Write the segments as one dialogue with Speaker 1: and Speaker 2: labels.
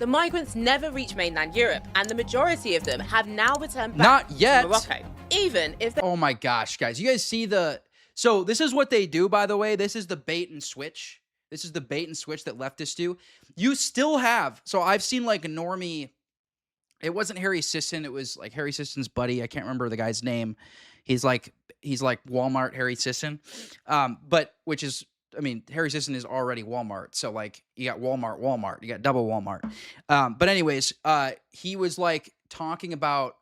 Speaker 1: The migrants never reached mainland Europe, and the majority of them have now returned
Speaker 2: Not
Speaker 1: back
Speaker 2: yet.
Speaker 1: to Morocco, even if they—
Speaker 2: Oh my gosh, guys. You guys see the... So this is what they do, by the way. This is the bait and switch. This is the bait and switch that leftists do. You still have... So I've seen like a normie... It wasn't Harry Sisson. It was like Harry Sisson's buddy. I can't remember the guy's name. He's like Walmart Harry Sisson. But which is... I mean, Harry Sisson is already Walmart. So like you got Walmart. You got double Walmart. But anyways, he was like talking about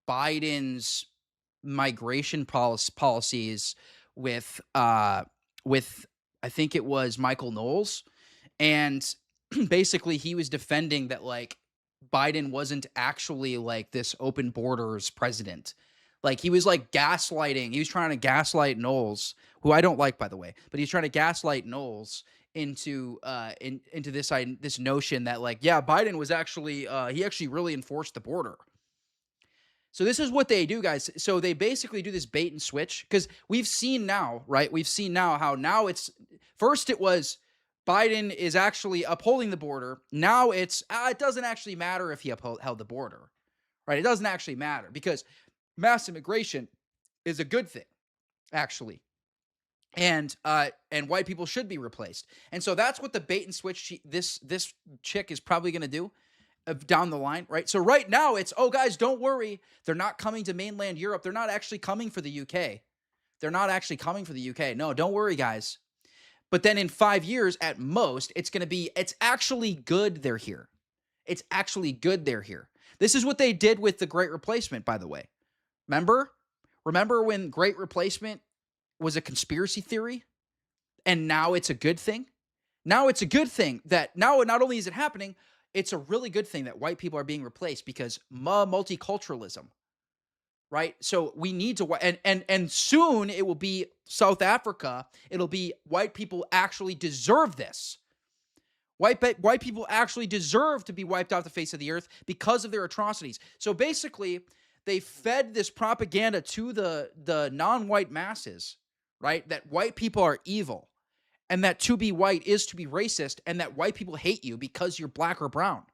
Speaker 2: Biden's migration policies with I think it was Michael Knowles, and basically he was defending that like Biden wasn't actually like this open borders president. Like he was like gaslighting. He was trying to gaslight Knowles, who I don't like, by the way, but he's trying to gaslight Knowles into this notion that like, yeah, Biden was actually he actually really enforced the border. So this is what they do, guys. So they basically do this bait and switch, because we've seen now, right? We've seen now how now it's first it was Biden is actually upholding the border. Now it's it doesn't actually matter if he upheld the border, right? It doesn't actually matter because mass immigration is a good thing, actually. And white people should be replaced. And so that's what the bait and switch this chick is probably going to do down the line, right? So right now it's, oh, guys, don't worry. They're not coming to mainland Europe. They're not actually coming for the UK. They're not actually coming for the UK. No, don't worry, guys. But then in 5 years at most, it's going to be, it's actually good they're here. It's actually good they're here. This is what they did with the Great Replacement, by the way. Remember when Great Replacement was a conspiracy theory and now it's a good thing? Now it's a good thing that now not only is it happening, it's a really good thing that white people are being replaced because multiculturalism, right? So we need to, and soon it will be South Africa. It'll be white people actually deserve this. White people actually deserve to be wiped off the face of the earth because of their atrocities. So basically, they fed this propaganda to the non-white masses, right? That white people are evil. And that to be white is to be racist, and that white people hate you because you're black or brown.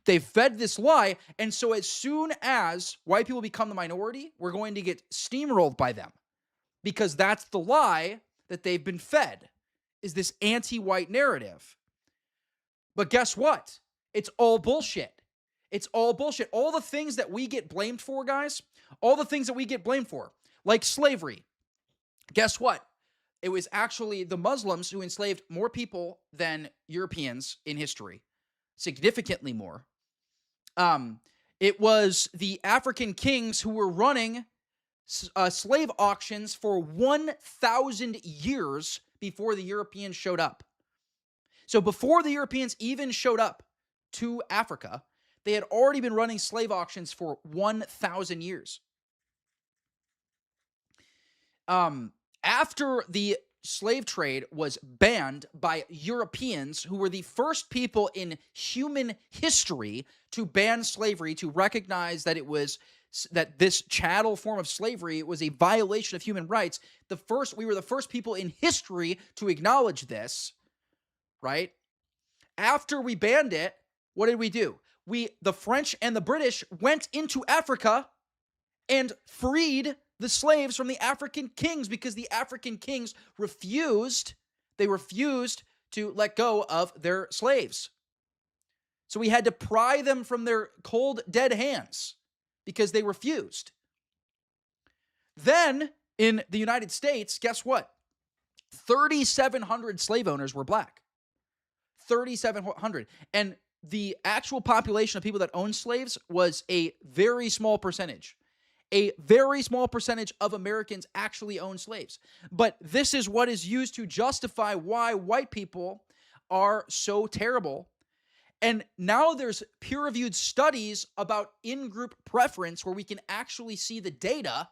Speaker 2: They fed this lie, and so as soon as white people become the minority, we're going to get steamrolled by them because that's the lie that they've been fed, is this anti-white narrative. But guess what? It's all bullshit. It's all bullshit. All the things that we get blamed for, guys, all the things that we get blamed for, like slavery, guess what? It was actually the Muslims who enslaved more people than Europeans in history, significantly more. It was the African kings who were running slave auctions for 1,000 years before the Europeans showed up. So before the Europeans even showed up to Africa, they had already been running slave auctions for 1,000 years. After the slave trade was banned by Europeans, who were the first people in human history to ban slavery, to recognize that that this chattel form of slavery was a violation of human rights. We were the first people in history to acknowledge this, right? After we banned it, what did we do? The French and the British went into Africa and freed the slaves from the African kings because the African kings refused to let go of their slaves. So we had to pry them from their cold, dead hands because they refused. Then in the United States, guess what? 3,700 slave owners were black. 3,700. And the actual population of people that owned slaves was a very small percentage. A very small percentage of Americans actually own slaves. But this is what is used to justify why white people are so terrible. And now there's peer-reviewed studies about in-group preference where we can actually see the data.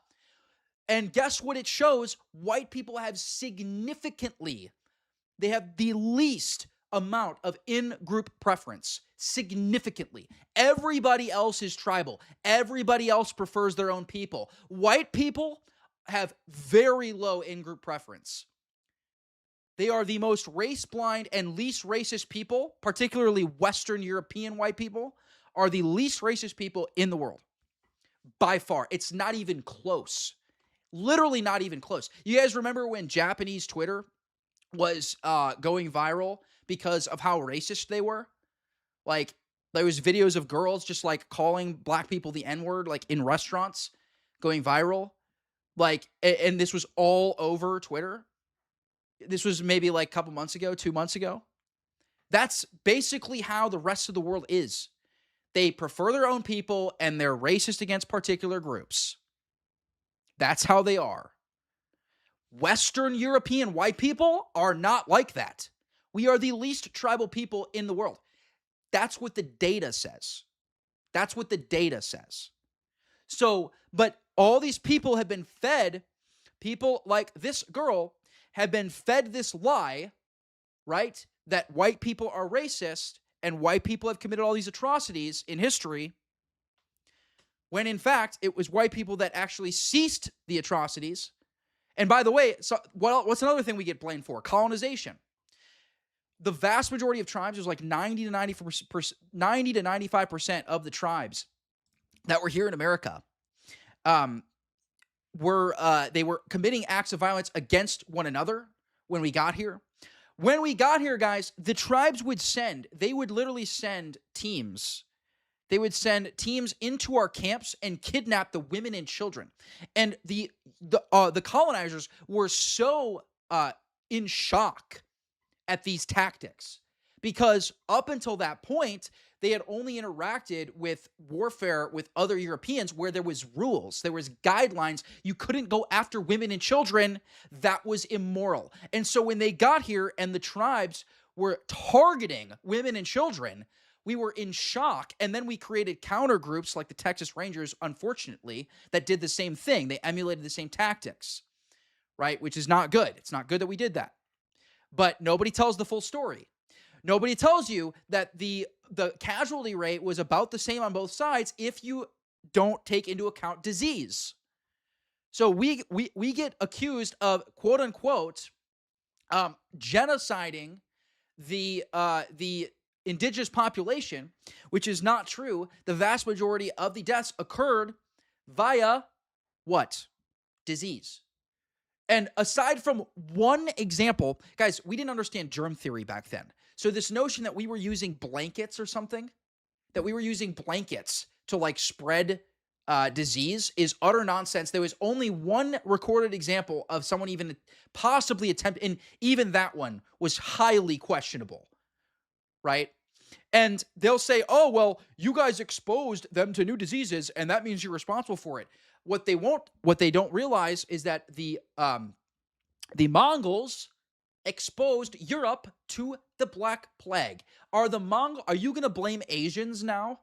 Speaker 2: And guess what it shows? White people have they have the least amount of in-group preference, significantly. Everybody else is tribal. Everybody else prefers their own people. White people have very low in-group preference. They are the most race-blind and least racist people, particularly Western European white people, are the least racist people in the world. By far. It's not even close. Literally not even close. You guys remember when Japanese Twitter was going viral because of how racist they were? Like, there was videos of girls just like calling black people the N-word, like in restaurants, going viral. Like, and this was all over Twitter. This was maybe like a couple months ago, 2 months ago. That's basically how the rest of the world is. They prefer their own people and they're racist against particular groups. That's how they are. Western European white people are not like that. We are the least tribal people in the world. That's what the data says. That's what the data says. So, but all these people have been fed, people like this girl have been fed this lie, right? That white people are racist and white people have committed all these atrocities in history, when in fact, it was white people that actually ceased the atrocities. And by the way, so what's another thing we get blamed for? Colonization. The vast majority of tribes, there's like 90 to 95% of the tribes that were here in America, they were committing acts of violence against one another when we got here. When we got here, guys, the tribes they would literally send teams. They would send teams into our camps and kidnap the women and children. And the colonizers were so in shock at these tactics, because up until that point, they had only interacted with warfare with other Europeans where there was rules, there was guidelines. You couldn't go after women and children. That was immoral. And so when they got here and the tribes were targeting women and children, we were in shock. And then we created counter groups like the Texas Rangers, unfortunately, that did the same thing. They emulated the same tactics, right? Which is not good. It's not good that we did that. But nobody tells the full story. Nobody tells you that the casualty rate was about the same on both sides if you don't take into account disease. So we get accused of, quote unquote, genociding the indigenous population, which is not true. The vast majority of the deaths occurred via what? Disease. And aside from one example, guys, we didn't understand germ theory back then. So this notion that we were using blankets or something, that we were using blankets to like spread disease is utter nonsense. There was only one recorded example of someone even possibly attempting, and even that one was highly questionable, right? And they'll say, oh, well, you guys exposed them to new diseases, and that means you're responsible for it. What they don't realize is that the Mongols exposed Europe to the Black Plague. Are you going to blame Asians now?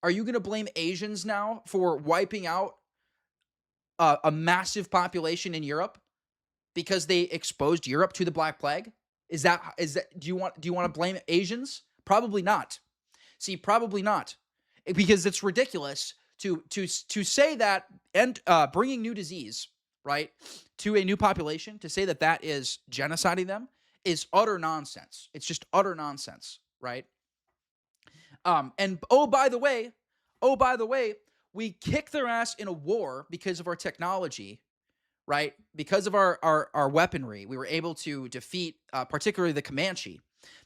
Speaker 2: Are you going to blame Asians now for wiping out a massive population in Europe because they exposed Europe to the Black Plague? Is that do you want to blame Asians? Probably not. See, probably not, because it's ridiculous to say that, and bringing new disease, right, to a new population, to say that is genociding them is utter nonsense. It's just utter nonsense, right? And by the way, we kick their ass in a war because of our technology, right? Because of our weaponry, we were able to defeat, particularly the Comanche.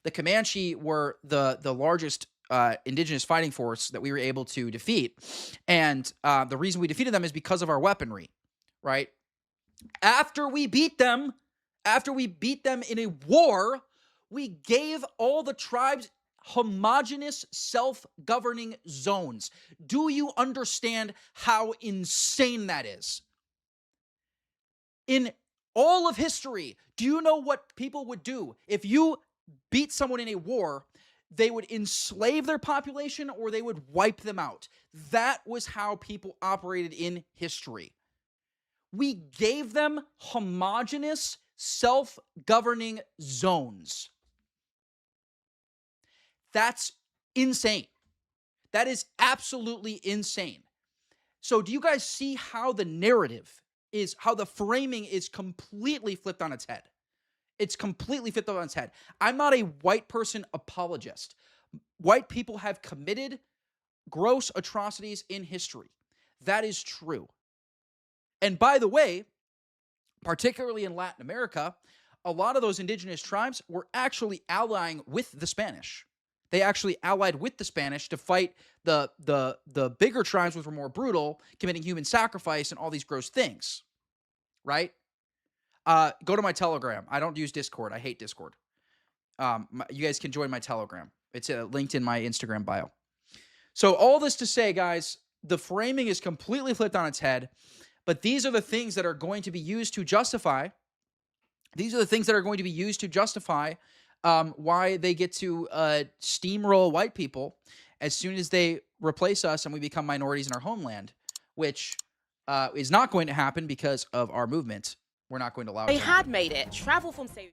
Speaker 2: The Comanche were the largest indigenous fighting force that we were able to defeat. And the reason we defeated them is because of our weaponry, right? After we beat them in a war, we gave all the tribes homogeneous self-governing zones. Do you understand how insane that is? In all of history, do you know what people would do if you beat someone in a war? They would enslave their population or they would wipe them out. That was how people operated in history. We gave them homogeneous self-governing zones. That's insane. That is absolutely insane. So do you guys see how the narrative is, how the framing is completely flipped on its head? It's completely flipped on its head. I'm not a white person apologist. White people have committed gross atrocities in history. That is true. And by the way, particularly in Latin America, a lot of those indigenous tribes were actually allying with the Spanish. They actually allied with the Spanish to fight the bigger tribes, which were more brutal, committing human sacrifice and all these gross things, right? Go to my Telegram. I don't use Discord. I hate Discord. You guys can join my Telegram. It's linked in my Instagram bio. So all this to say, guys, the framing is completely flipped on its head, but these are the things that are going to be used to justify. These are the things that are going to be used to justify why they get to steamroll white people as soon as they replace us and we become minorities in our homeland, which is not going to happen because of our movement. We're not going to allow it
Speaker 1: They
Speaker 2: to
Speaker 1: had
Speaker 2: happen.
Speaker 1: made it travel from, say,